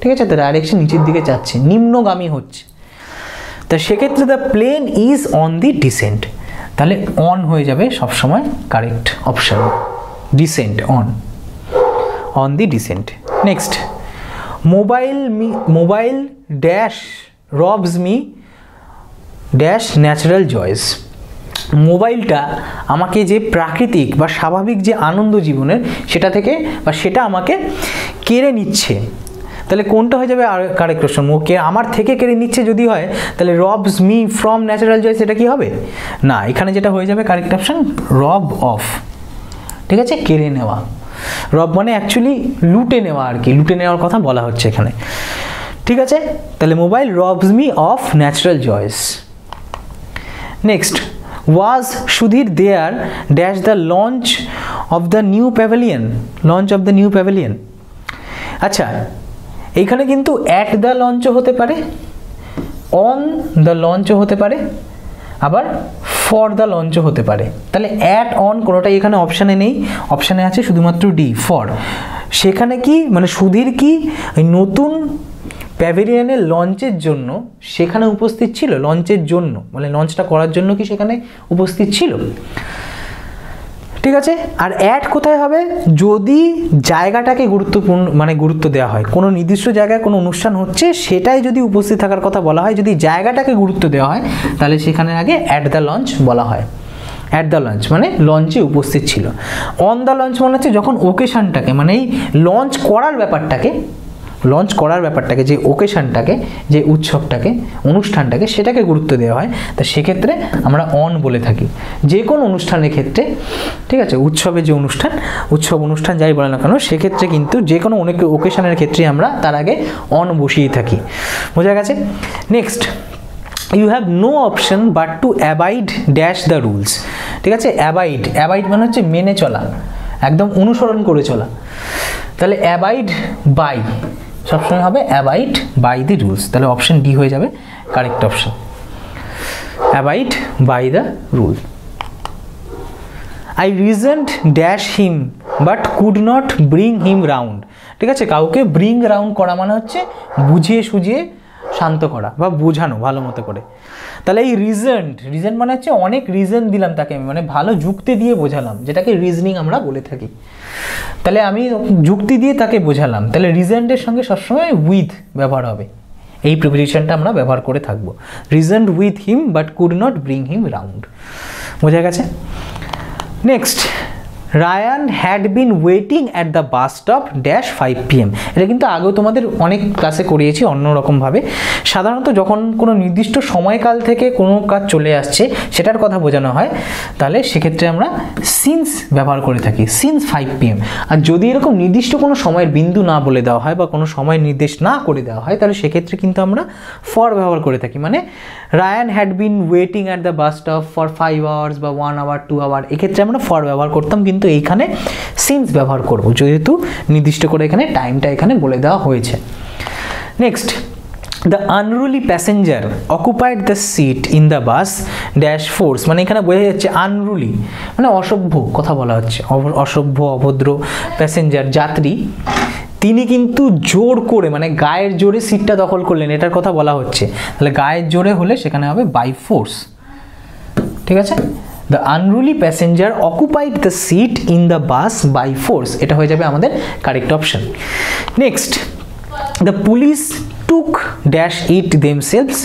ঠিক আছে, তো ডাইরেকশন নিচের দিকে যাচ্ছে, নিম্নগামী হচ্ছে, তা সেক্ষেত্রে the plane is on the descent, তাহলে অন হয়ে যাবে সবসময় correct option, descent, on the descent. Next, mobile dash robs me dash natural joys. মোবাইলটা আমাকে যে প্রাকৃতিক বা স্বাভাবিক যে আনন্দ জীবনের সেটা থেকে বা সেটা আমাকে কেড়ে নিচ্ছে, তাহলে কোনটা হয়ে যাবে কারেক্ট কোশ্চেন? আমার থেকে কেড়ে নিচ্ছে যদি হয়, তাহলে রবস মি ফ্রম ন্যাচারাল জয়স, এটা কি হবে না, এখানে যেটা হয়ে যাবে কারেক্ট অপশান রব অফ, ঠিক আছে, কেড়ে নেওয়া। রব মানে অ্যাকচুয়ালি লুটে নেওয়া আর কি, লুটে নেওয়ার কথা বলা হচ্ছে এখানে, ঠিক আছে। তাহলে mobile robs me of natural joys. Next, was Sudhir there dash the launch of the new pavilion, launch of the new pavilion. আচ্ছা, এইখানে কিন্তু অ্যাট দ্য লঞ্চও হতে পারে, অন দ্য লঞ্চও হতে পারে, আবার ফর দ্য লঞ্চও হতে পারে। তাহলে অ্যাট, অন কোনোটাই এখানে অপশানে নেই, অপশানে আছে শুধুমাত্র ডি, ফর। সেখানে কি মানে সুধীর কি ওই নতুন প্যাভিলিয়নের লঞ্চের জন্য সেখানে উপস্থিত ছিল, লঞ্চের জন্য মানে লঞ্চটা করার জন্য কি সেখানে উপস্থিত ছিল, ঠিক আছে। আর অ্যাড কোথায় হবে? যদি জায়গাটাকে গুরুত্বপূর্ণ মানে গুরুত্ব দেওয়া হয়, কোনো নির্দিষ্ট জায়গায় কোনো অনুষ্ঠান হচ্ছে সেটাই যদি উপস্থিত থাকার কথা বলা হয়, যদি জায়গাটাকে গুরুত্ব দেওয়া হয়, তাহলে সেখানে আগে অ্যাট দ্য লঞ্চ বলা হয়। অ্যাট দ্য লঞ্চ মানে লঞ্চে উপস্থিত ছিল। অন দ্য লঞ্চ মানে হচ্ছে যখন ওকেশনটাকে মানে এই লঞ্চ করার ব্যাপারটাকে, যে ওকেশনটাকে, যে উৎসবটাকে, অনুষ্ঠানটাকে, সেটাকে গুরুত্ব দেওয়া হয়, তা সেক্ষেত্রে আমরা অন বলে থাকি যে কোনো অনুষ্ঠানের ক্ষেত্রে, ঠিক আছে। উৎসবের যে অনুষ্ঠান যাই বলে না কেন, সেক্ষেত্রে কিন্তু যে কোনো অনেক ওকেশনের ক্ষেত্রে আমরা তার আগে অন বসিয়ে থাকি। বোঝা গেছে? Next, you have no option but to abide dash the rules, ঠিক আছে। অ্যাবাইড মানে হচ্ছে মেনে চলা, একদম অনুসরণ করে চলা। তাহলে অ্যাবাইড বাই সবসময় হবে অ্যাবাইড বাই দি রুলস, তাহলে অপশন ডি হয়ে যাবে correct option, abide by the rule. I reasoned dash him but could not bring him round, ঠিক আছে। কাউকে ব্রিং রাউন্ড করা মানে হচ্ছে বুঝিয়ে সুঝিয়ে শান্ত করা বা বোঝানো ভালো মতো করে। তাহলে এই রিজন্ড মানে হচ্ছে অনেক রিজন দিলাম তাকে আমি, মানে ভালো যুক্তি দিয়ে বোঝালাম, যেটাকে রিজনিং আমরা বলে থাকি। তাহলে আমি যুক্তি দিয়ে তাকে বোঝালাম, তাহলে রিজন্ডের সঙ্গে সবসময় উইথ ব্যবহার হবে, এই প্রিপোজিশনটা আমরা ব্যবহার করে থাকবো। Reasoned with him but could not bring him round. বোঝা গেছে? Next, Ryan had been waiting at the bus stop dash 5 PM। এটা কিন্তু আগেও তোমাদের অনেক ক্লাসে করিয়েছি অন্যরকমভাবে। সাধারণত যখন কোনো নির্দিষ্ট সময়কাল থেকে কোনো কাজ চলে আসছে সেটার কথা বোঝানো হয়, তাহলে সেক্ষেত্রে আমরা সিন্স ব্যবহার করে থাকি, সিন্স 5 PM। আর যদি এরকম নির্দিষ্ট কোনো সময়ের বিন্দু না বলে দেওয়া হয় বা কোনো সময় নির্দেশ না করে দেওয়া হয়, তাহলে সেক্ষেত্রে কিন্তু আমরা ফর ব্যবহার করে থাকি। মানে Ryan had been waiting at the bus stop for 5 hours বা 1 hour 2 hour, এক্ষেত্রে আমরা ফর ব্যবহার করতাম, কিন্তু এইখানে সিন্স ব্যবহার করব যেহেতু নির্দিষ্ট করে এখানে টাইমটা এখানে বলে দেওয়া হয়েছে। Next, the unruly passenger occupied the seat in the bus dash force, মানে এখানে বোঝা যাচ্ছে আনরুলি মানে অসভ্য কথা বলা হচ্ছে, অসভ্য অভদ্র প্যাসেঞ্জার যাত্রী, তিনি কিন্তু জোর করে মানে গায়ের জোরে সিটটা দখল করলেন, এটার কথা বলা হচ্ছে। তাহলে গায়ের জোরে হলে সেখানে হবে বাই ফোর্স, ঠিক আছে। The unruly passenger occupied the seat in the bus by force, এটা হয়ে যাবে আমাদের correct option. Next, the police took dash it themselves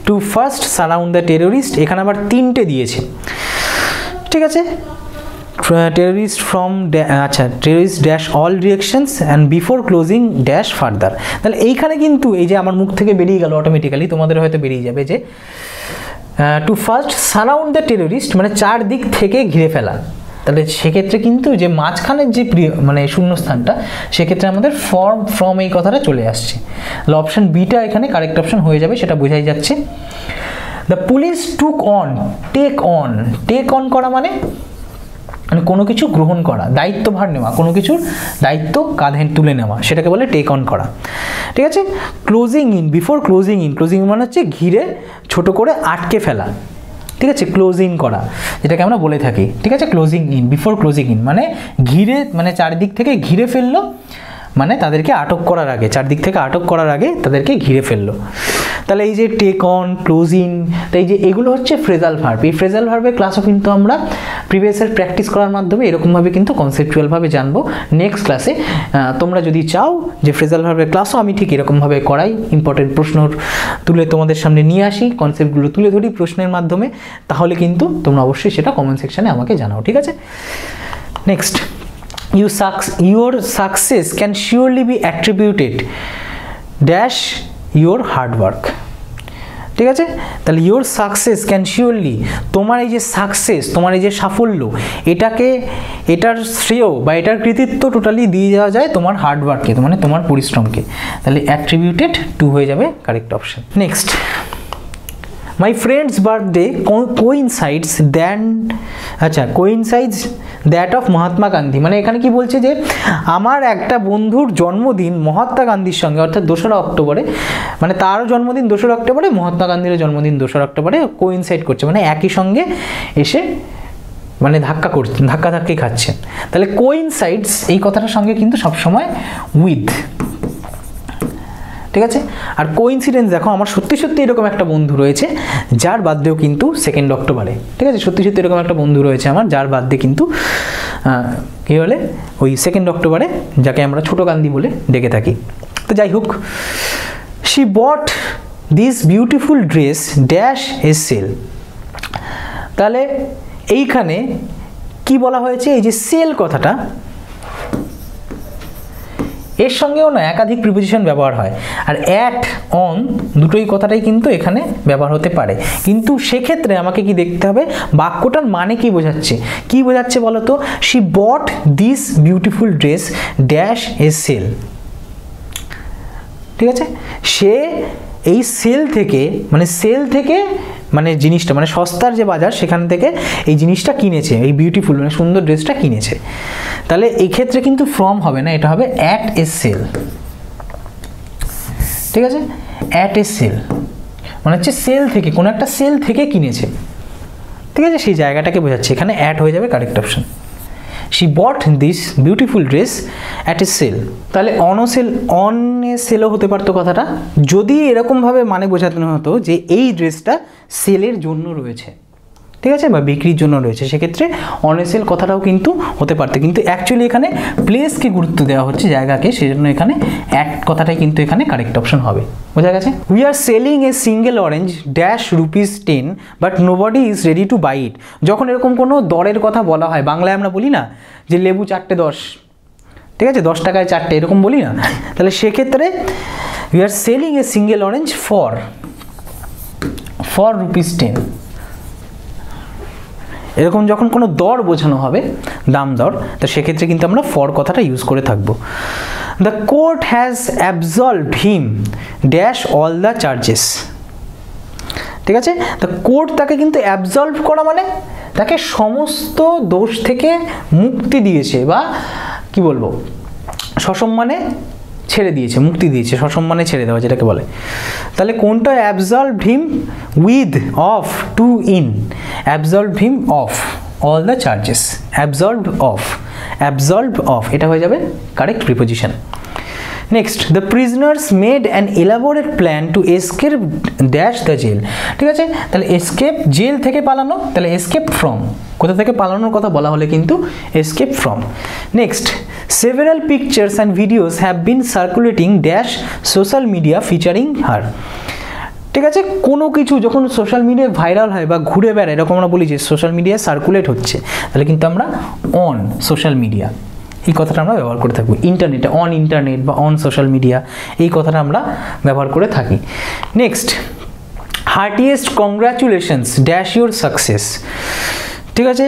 to first surround the terrorist, এখানে আবার তিনটে দিয়েছে, ঠিক আছে। টেররিস্ট ফ্রম আচ্ছা terrorist dash all directions and before closing dash further. তাহলে এইখানে কিন্তু এই যে আমার মুখ থেকে বেরিয়ে গেল অটোমেটিক্যালি, তোমাদের হয়তো বেরিয়ে যাবে যে to first surround the terrorist, মানে চারদিক থেকে ঘিরে ফেলা। তাহলে সেক্ষেত্রে কিন্তু যে মাঝখানের যে মানে শূন্যস্থানটা, সেক্ষেত্রে আমাদের ফ্রম এই কথাটা চলে আসছে। তাহলে অপশান বিটা এখানে কারেক্ট অপশান হয়ে যাবে, সেটা বোঝাই যাচ্ছে। The police took on, take on করা মানে কোনো কিছু গ্রহণ করা, দায়িত্বভার নেওয়া, কোনো কিছুর দায়িত্ব কাঁধে তুলে নেওয়া, সেটাকে বলে টেক অন করা। ঠিক আছে। Closing in, before closing in, closing মানে হচ্ছে ঘিরে ছোট করে আটকে ফেলা। ঠিক আছে, ক্লোজিং করা যেটাকে আমরা বলে থাকি। ঠিক আছে, closing in, before closing in মানে ঘিরে, মানে চারদিক থেকে ঘিরে ফেললো, মানে তাদেরকে আটক করার আগে, চারদিক থেকে আটক করার আগে তাদেরকে ঘিরে ফেললো। তাহলে এই যে টেক অন, ক্লোজিং, তাই যে এগুলো হচ্ছে ফ্রেজাল ভার্ব। এই ফ্রেজাল ভার্বের ক্লাসও কিন্তু আমরা প্রিভিয়াসের প্র্যাকটিস করার মাধ্যমে এরকমভাবে কিন্তু কনসেপচুয়ালভাবে জানবো। নেক্সট ক্লাসে তোমরা যদি চাও যে ফ্রেজাল ভার্বের ক্লাসও আমি ঠিক এরকমভাবে করাই, ইম্পর্টেন্ট প্রশ্ন তুলে তোমাদের সামনে নিয়ে আসি, কনসেপ্টগুলো তুলে ধরি প্রশ্নের মাধ্যমে, তাহলে কিন্তু তোমরা অবশ্যই সেটা কমেন্ট সেকশানে আমাকে জানাও। ঠিক আছে। Next, your success can surely be attributed dash your hard work। ঠিক আছে। তাহলে your success can surely, তোমার এই যে সাকসেস, তোমার এই যে সাফল্য, এটার শ্রেয় বা এটার কৃতিত্ব টোটালি দিয়ে দেওয়া যায় তোমার হার্ডওয়ার্ককে, মানে তোমার পরিশ্রমকে। তাহলে অ্যাট্রিবিউটেড টু হয়ে যাবে correct option. Next, my friends birthday coincides that of Mahatma Gandhi. মানে এখানে কি বলছে যে আমার একটা বন্ধুর জন্মদিন মহাত্মা গান্ধীর সঙ্গে, অর্থাৎ 2রা অক্টোবরে, মানে তারও জন্মদিন 2রা অক্টোবরে, মহাত্মা গান্ধীরও জন্মদিন 2রা অক্টোবরে কোইনসাইড করছে, মানে একই সঙ্গে এসে মানে ধাক্কাধাক্কি খাচ্ছে। তাহলে কোইনসাইডস এই কথাটার সঙ্গে কিন্তু সবসময় উইথ। ঠিক আছে। আর কোইন্সিডেন্স দেখো, আমার সত্যি সত্যি এরকম একটা বন্ধু রয়েছে যার বার্থডেও কিন্তু 2 অক্টোবরে। ঠিক আছে, সত্যি সত্যি এরকম একটা বন্ধু রয়েছে আমার যার বার্থডে কিন্তু কী বলে ওই 2 অক্টোবরে, যাকে আমরা ছোটো গান্ধী বলে ডেকে থাকি। তো যাই হোক, she bought this beautiful dress dash a sale. তাহলে এইখানে কি বলা হয়েছে, এই যে সেল কথাটা, এর সঙ্গেও না একাধিক প্রিপোজিশন ব্যবহার হয়, আর অ্যাট, অন দুটোই কথাটাই কিন্তু এখানে ব্যবহার হতে পারে। কিন্তু সেক্ষেত্রে আমাকে কি দেখতে হবে, বাক্যটার মানে কি বোঝাচ্ছে বলো তো। She bought this beautiful dress dash a sale. ঠিক আছে, সে এই সেল থেকে মানে জিনিসটা, মানে সস্তার যে বাজার, সেখান থেকে এই জিনিসটা কিনেছে, এই বিউটিফুল মানে সুন্দর ড্রেসটা কিনেছে। তাহলে এই ক্ষেত্রে কিন্তু ফ্রম হবে না, এটা হবে অ্যাট এ সেল। ঠিক আছে, অ্যাট এ সেল মানে হচ্ছে সেল থেকে, কোনো একটা সেল থেকে কিনেছে। ঠিক আছে, সেই জায়গাটাকে বোঝাচ্ছে, এখানে অ্যাট হয়ে যাবে correct option. She bought this beautiful dress at a sale. তাহলে অন এ সেলও হতে পারতো কথাটা, যদি এরকমভাবে মানে বোঝানো হতো যে এই ড্রেসটা সেলের জন্য রয়েছে, ঠিক আছে, বা বিক্রির জন্য রয়েছে, সেক্ষেত্রে অন এ সেল কথাটাও কিন্তু হতে পারতো। কিন্তু অ্যাকচুয়ালি এখানে প্লেসকে গুরুত্ব দেওয়া হচ্ছে, জায়গাকে, সেজন্য এখানে অ্যাট কথাটাই কিন্তু এখানে কারেক্ট অপশন হবে। বোঝা গেছে। We are selling a single orange dash ₹10 but nobody is ready to buy it. যখন এরকম কোনো দরের কথা বলা হয়, বাংলায় আমরা বলি না যে লেবু 4টে 10, ঠিক আছে, 10 টাকায় 4টে, এরকম বলি না। তাহলে সেক্ষেত্রে we are selling a single orange for ₹10। এরকম যখন কোনো দর বোঝানো হবে, দাম দর, তো সেক্ষেত্রে কিন্তু আমরা ফর কথাটা ইউজ করে থাকবো। The court has absolved him dash all the charges. ঠিক আছে, দ্য কোর্ট তাকে কিন্তু অ্যাবসলভ করা মানে তাকে সমস্ত দোষ থেকে মুক্তি দিয়েছে, বা কি বলবো, সসম্মানে ছেড়ে দিয়েছে, মুক্তি দিয়েছে, সসম্মানে ছেড়ে দেওয়া যেটাকে বলে। তাহলে কোনটা, absolved him with of to in, absolved him of all the charges, absolved of এটা হয়ে যাবে correct preposition. Next, the prisoners made an elaborate plan to escape dash the jail. ঠিক আছে, তাহলে এসকেপ, জেল থেকে পালানো, তাহলে এসকেপ ফ্রম, কোথা থেকে পালানোর কথা বলা হলে কিন্তু escape from. Next, several pictures and videos have been circulating dash social media featuring her. ঠিক আছে, কোনো কিছু যখন সোশ্যাল মিডিয়ায় ভাইরাল হয় বা ঘুরে বেড়ায়, এরকম আমরা বলি যে সোশ্যাল মিডিয়ায় সার্কুলেট হচ্ছে, তাহলে কিন্তু আমরা অন সোশ্যাল মিডিয়া এই কথাটা আমরা ব্যবহার করে থাকবো। ইন্টারনেটে অন ইন্টারনেট বা অন সোশ্যাল মিডিয়া এই কথাটা আমরা ব্যবহার করে থাকি। Next, heartiest congratulations dash your success. ঠিক আছে,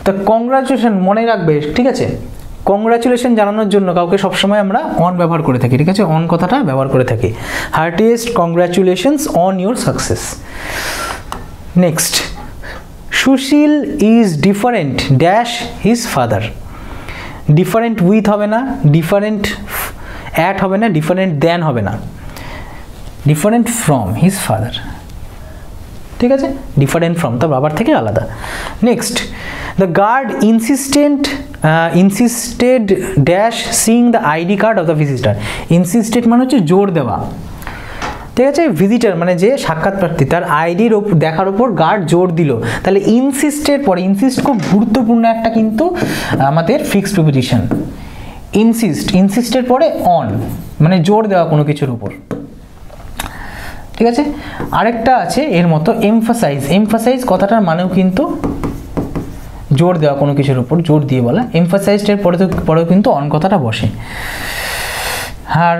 তা কংগ্রাচুলেশন মনে রাখবে, ঠিক আছে, কংগ্রাচুলেশন জানানোর জন্য কাউকে সবসময় আমরা অন ব্যবহার করে থাকি। ঠিক আছে, অন কথাটা ব্যবহার করে থাকি। Heartiest congratulations on your success. Next, Sushil is different dash his father. Different with হবে না, ডিফারেন্ট অ্যাট হবে না, ডিফারেন্ট দেন হবে না, ডিফারেন্ট ফ্রম হিজ ফাদার। ঠিক আছে, ডিফারেন্ট ফ্রম তার বাবার থেকে আলাদা। Next, the guard insisted dash seeing the ID card of the visitor. Insisted মানে হচ্ছে জোর দেওয়া। ঠিক আছে, ভিজিটার মানে যে সাক্ষাৎ প্রার্থী, তার আইডির দেখার ওপর গার্ড জোর দিল, তাহলে ইনসিস্টের পরে, ইনসিস্ট খুব গুরুত্বপূর্ণ একটা কিন্তু আমাদের ফিক্সড প্রিপোজিশন। ইনসিস্টের পরে অন মানে জোর দেওয়া কোনো কিছুর উপর। ঠিক আছে, আরেকটা আছে এর মতো এমফাসাইজ। এমফাসাইজ কথাটার মানেও কিন্তু জোর দেওয়া কোনো কিছুর উপর, জোর দিয়ে বলা। এমফাসাইজডের পরেও কিন্তু অন কথাটা বসে। আর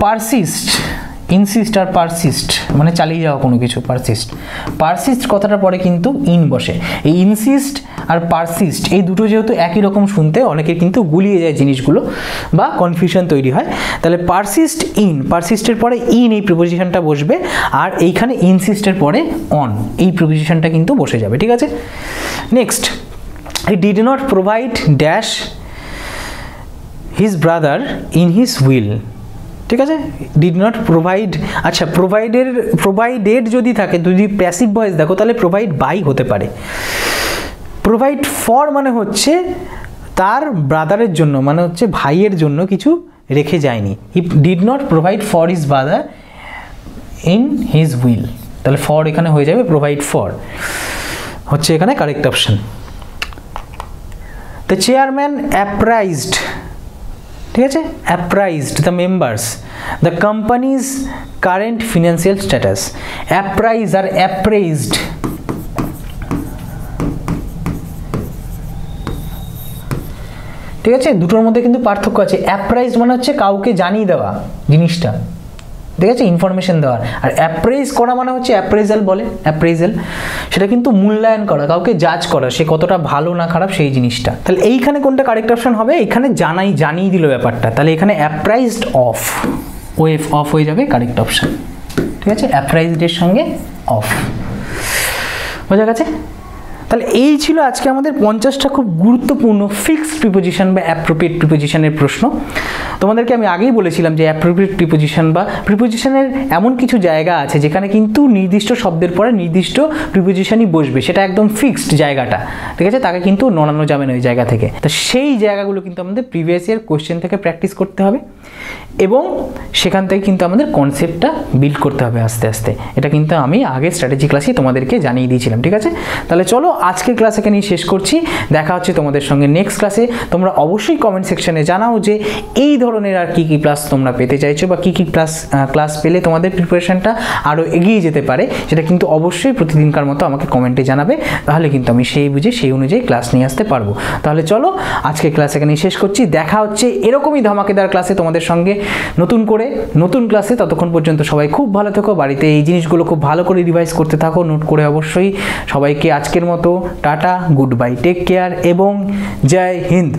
পারসিস্ট, ইনসিস্ট আর পারসিস্ট মানে চালিয়ে যাওয়া কোনো কিছু, পারসিস্ট কথাটার পরে কিন্তু ইন বসে। এই ইনসিস্ট আর পারসিস্ট এই দুটো যেহেতু একই রকম শুনতে, অনেকের কিন্তু গুলিয়ে যায় জিনিসগুলো বা কনফিউশন তৈরি হয়। তাহলে পারসিস্টের পরে ইন এই প্রিপোজিশনটা বসবে, আর এইখানে ইনসিস্টের পরে অন এই প্রিপোজিশনটা কিন্তু বসে যাবে। ঠিক আছে, next, he did not provide dash his brother in his will. ঠিক আছে, ডিড নট প্রোভাইড। আচ্ছা, প্রোভাইডেড যদি থাকে, যদি প্যাসিভ ভয়েস দেখো তাহলে প্রোভাইড বাই হতে পারে। প্রোভাইড ফর মানে হচ্ছে তার ব্রাদারের জন্য, মানে হচ্ছে ভাইয়ের জন্য কিছু রেখে যায়নি। He did not provide for his brother in his will, তাহলে ফর এখানে হয়ে যাবে প্রোভাইড ফর হচ্ছে এখানে correct option. The chairman apprised. ঠিক আছে, apprised the members the company's current financial status. Apprise আর অ্যাপ্রেইজড ঠিক আছে, দুটোর মধ্যে কিন্তু পার্থক্য আছে। অ্যাপ্রাইজ মানে হচ্ছে কাউকে জানিয়ে দেওয়া জিনিসটা, ঠিক আছে, ইনফরমেশন দেওয়ার। আর অ্যাপ্রেইজ করা মানে হচ্ছে অ্যাপ্রেজাল বলে, অ্যাপ্রেজাল সেটা কিন্তু মূল্যায়ন করা, কাউকে জাজ করা সে কতটা ভালো না খারাপ সেই জিনিসটা। তাহলে এইখানে কোনটা কারেক্ট অপশন হবে? এখানে জানিয়ে দিল ব্যাপারটা, তাহলে এখানে অ্যাপ্রাইজড অফ, ওয়েভ অফ হয়ে যাবে কারেক্ট অপশন। ঠিক আছে, অ্যাপ্রাইজডের সঙ্গে অফ। বোঝা গেছে? তাহলে এই ছিল আজকে আমাদের 50টা খুব গুরুত্বপূর্ণ ফিক্সড প্রিপোজিশন বা অ্যাপ্রোপ্রিয়েট প্রিপোজিশনের প্রশ্ন। তোমাদেরকে আমি আগেই বলেছিলাম যে অ্যাপ্রোপ্রিয়েট প্রিপোজিশন বা প্রিপোজিশনের এমন কিছু জায়গা আছে যেখানে কিন্তু নির্দিষ্ট শব্দের পরে নির্দিষ্ট প্রিপোজিশনই বসবে, সেটা একদম ফিক্সড জায়গাটা। ঠিক আছে, তাকে কিন্তু নড়ানো যাবে না ওই জায়গা থেকে। তো সেই জায়গাগুলো কিন্তু আমাদের প্রিভিয়াস ইয়ার কোয়েশ্চেন থেকে প্র্যাকটিস করতে হবে এবং সেখান থেকে কিন্তু আমাদের কনসেপ্টটা বিল্ড করতে হবে আস্তে আস্তে। এটা কিন্তু আমি আগে স্ট্র্যাটেজি ক্লাসে তোমাদেরকে জানিয়ে দিয়েছিলাম। ঠিক আছে, তাহলে চলো আজকের ক্লাস এখানেই শেষ করছি। দেখা হচ্ছে তোমাদের সঙ্গে নেক্সট ক্লাসে। তোমরা অবশ্যই কমেন্ট সেকশনে জানাও যে এই ধরনের আর কি ক্লাস তোমরা পেতে চাইছো বা কি ক্লাস পেলে তোমাদের প্রিপারেশনটা আরও এগিয়ে যেতে পারে, সেটা কিন্তু অবশ্যই প্রতিদিনকার মতো আমাকে কমেন্টে জানাবে। তাহলে কিন্তু আমি সেই বুঝে সেই অনুযায়ী ক্লাস নিয়ে আসতে পারবো। তাহলে চলো আজকের ক্লাস এখানেই শেষ করছি। দেখা হচ্ছে এরকমই ধামাকেদার ক্লাসে তোমাদের সঙ্গে নতুন ক্লাসে। ততক্ষণ পর্যন্ত সবাই খুব ভালো থেকো, বাড়িতে এই জিনিসগুলো খুব ভালো করে রিভাইজ করতে থাকো, নোট করে অবশ্যই। সবাইকে আজকের মতো tata, good bye, take care এবং জয় হিন্দ।